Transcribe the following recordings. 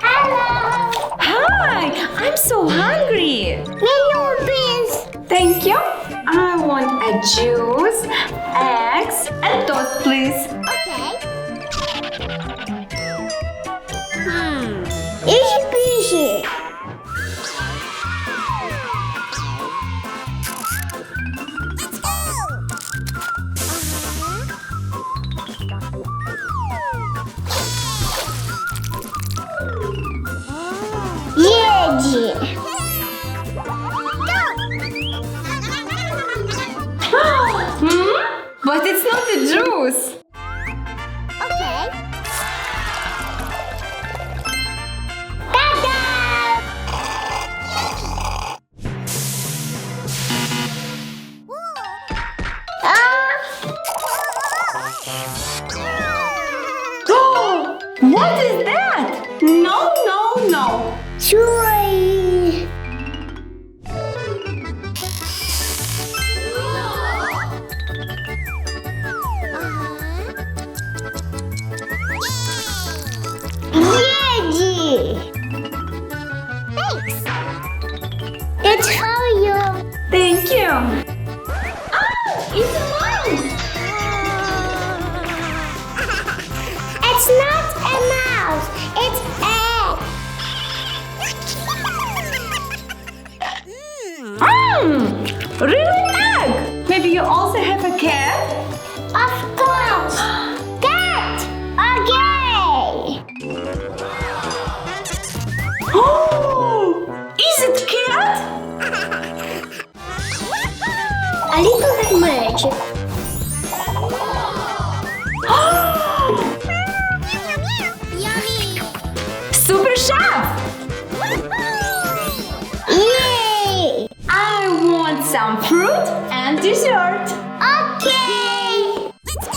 Hello. Hi, I'm so hungry. Menu, please. Thank you. I want a juice, eggs, and toast, please. Okay. Easy peasy. Едь. But it's not a juice. Okay. Ta-da! What is that? No, no, no. Joy. Едь. Thanks. It's for you. Thank you. It's a mouse. It's not a mouse. It's egg. Really egg. Maybe you also have a cat? Of course. Cat. Okay. Oh, is it cat? A little bit magic. Yummy. Super chef. Yay. I want some fruit and dessert. Okay. Let's go.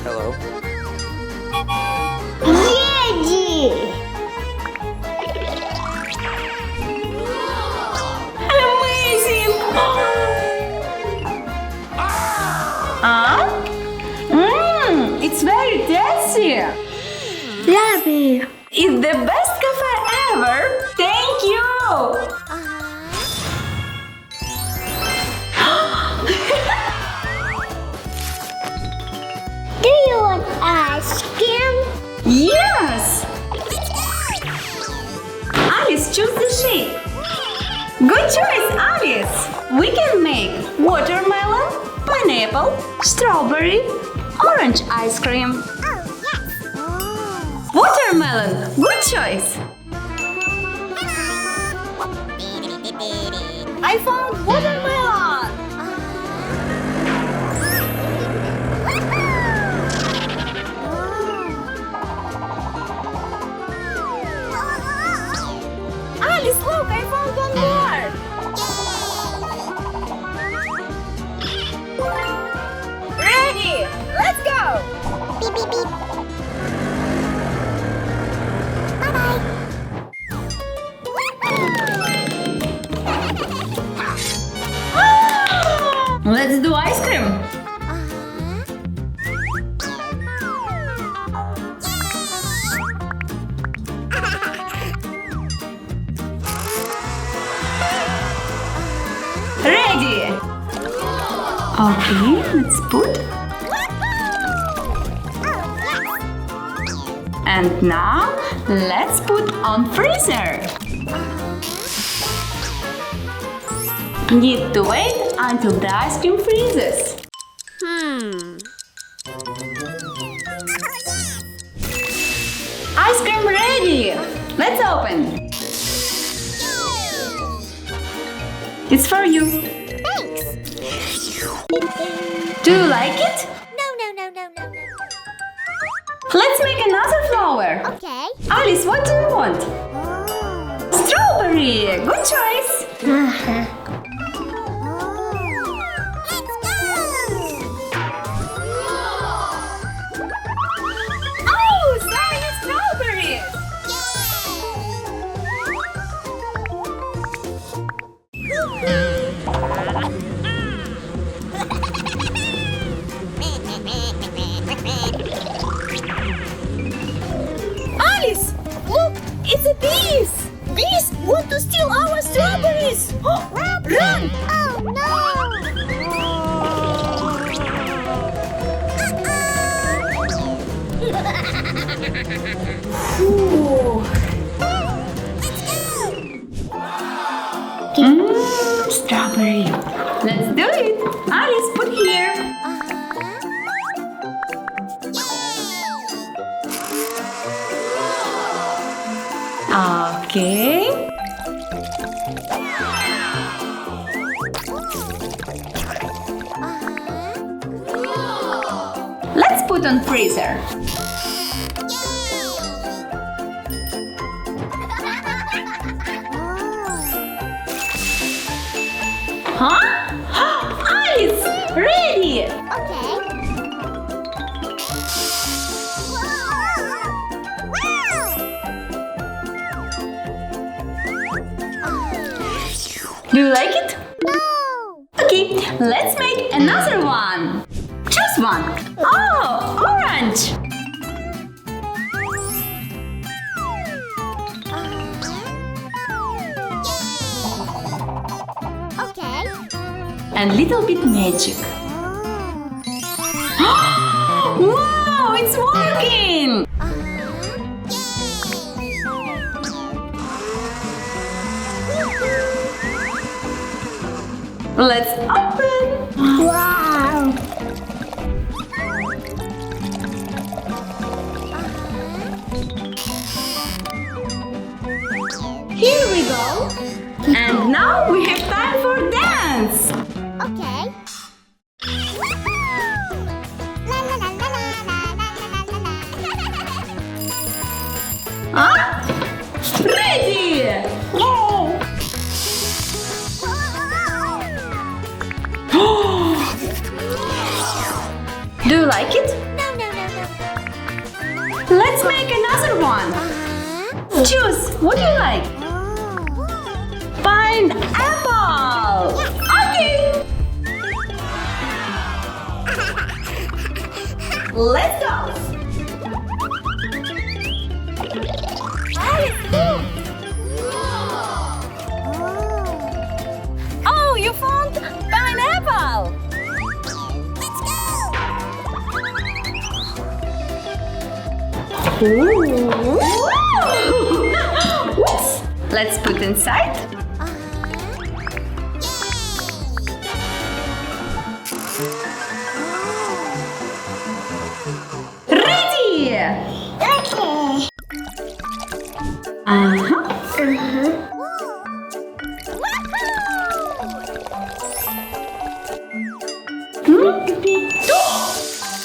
Hello. Едь. Amazing. It's very tasty. Yummy. It's the best cafe ever. Thank you. Do you want ice cream? Yes. Alice, choose the shape. Good choice, Alice. We can make watermelon, pineapple, strawberry, orange ice cream. Oh, yes. Watermelon, good choice. I found watermelon. Alice, look, I found one more. Ready? Let's go. Beep, beep, beep. Bye-bye. Let's do ice cream. Ready? Okay, let's put. And now let's put on freezer. Need to wait until the ice cream freezes. Ice cream ready. Let's open. It's for you. Thanks. Do you like it? No. Let's make another flower. Okay. Alice, what do you want? Oh. Strawberry. Good choice. Alice, look, it's a bees! Bees want to steal our strawberries! Run! Oh no! Ooh. Strawberry. Let's do it. Alice, put here. Okay. Let's put on freezer. Huh? Alice, ready? Okay. Do you like it? No! Okay, let's make another one. Choose one. Oh, orange. Okay. And little bit magic. Wow, it's working! Let's open. Wow! Here we go. And now we have time for dance. Okay. La la la la la la la la la. Huh? Ready? Whoa. Do you like it? No, no, no, no. Let's make another one. Choose. What do you like? Pineapple. Okay. Let's go. Oh, you found pineapple. Let's go! Ooh. Whoops. Let's put inside. Ready. Okay.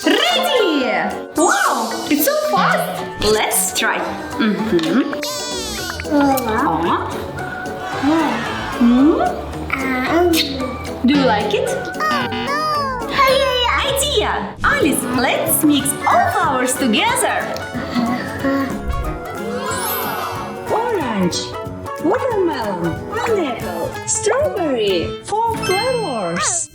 Ready. Wow, it's so fast. Let's try. Do you like it? Hey, idea! Alice, let's mix all flowers together. Orange, watermelon, pineapple, strawberry, 4 flavors.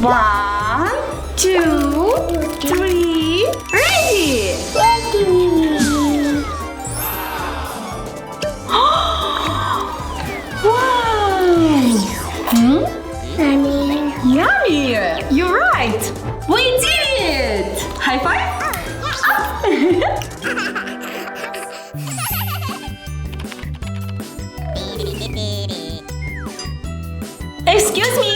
One, 2, 3, ready! Wow! Yummy! You're right! We did it! High five! Excuse me!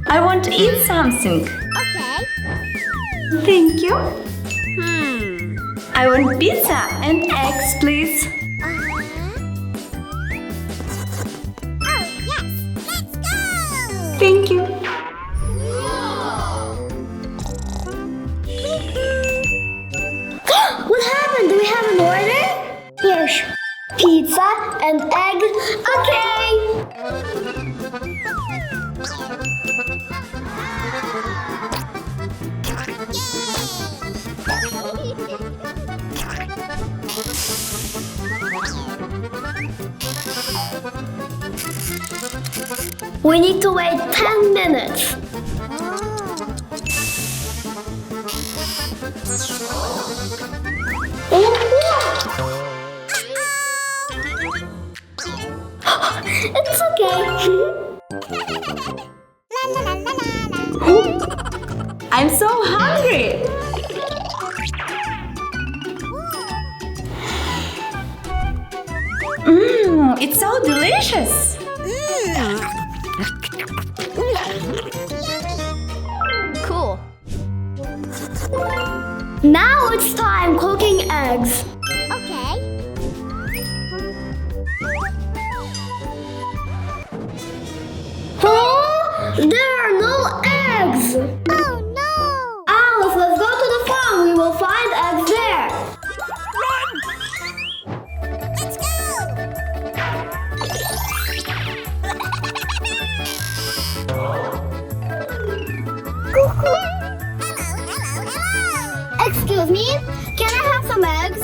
I want to eat something. Okay. Thank you. I want pizza and eggs, please. Oh, yes. Let's go! Thank you. What happened? Do we have an order? Yes. Pizza and egg. Okay. We need to wait 10 minutes. It's okay. I'm so hungry. It's so delicious. Cool. Now it's time cooking eggs. Okay. Huh? There are no eggs. Oh no! Alice, let's go to the farm. We will find eggs there. Let's go! Hello. Excuse me, can I have some eggs?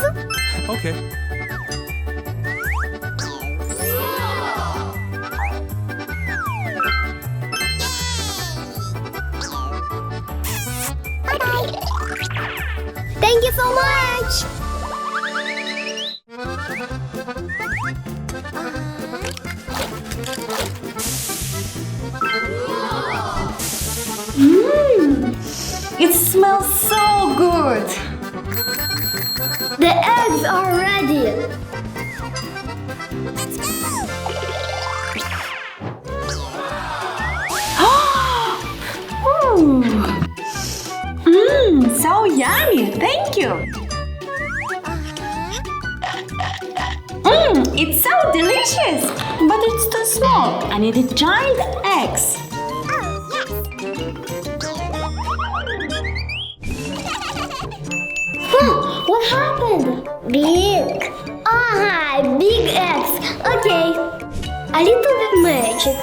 Okay. Bye-bye. Thank you so much. It smells so good. The eggs are ready. Let's go! So yummy. Thank you. It's so delicious, but it's too small. I need a giant eggs. Oh, yes! What happened? Big. Ah, big eggs. Okay. A little bit magic.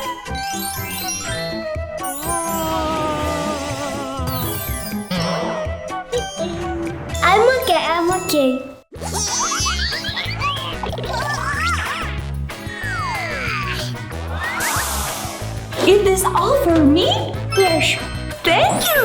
I'm okay. Is this all for me? Yes. Thank you.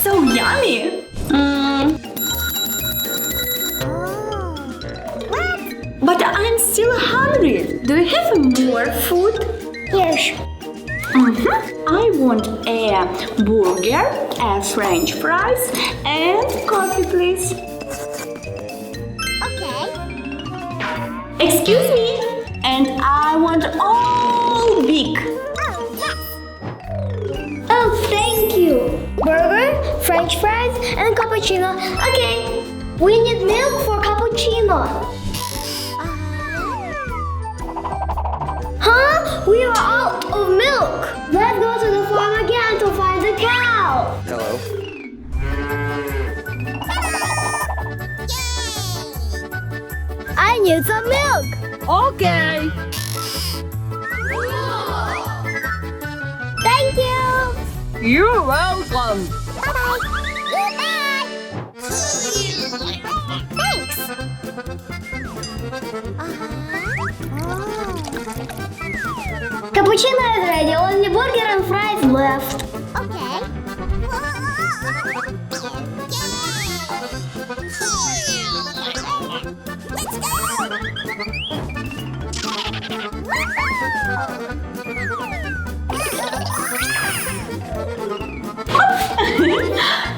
So yummy. But I'm still hungry. Do you have more food? Yes. I want a burger, a French fries, and coffee, please. Okay. Excuse me, and I want all big. Oh, yes! Oh, thank you. Burger, French fries, and cappuccino. Okay. We need milk for cappuccino. Huh? We are out of milk. Let's go to the farm again to find the cow. Hello. I need some milk. Okay. Thank you. You're welcome. Bye-bye! Goodbye! Thanks! Cappuccino is ready. Only burger and fries left. Okay. Let's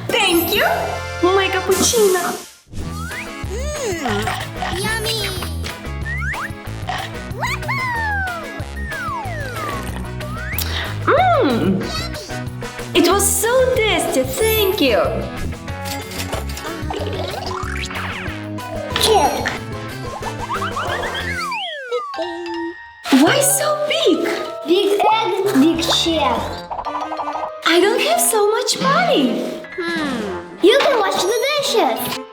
Thank you. My cappuccino. Yummy! It was so tasty. Thank you. Check. Why so big? Big egg, big check. I don't have so much money. You can wash the dishes.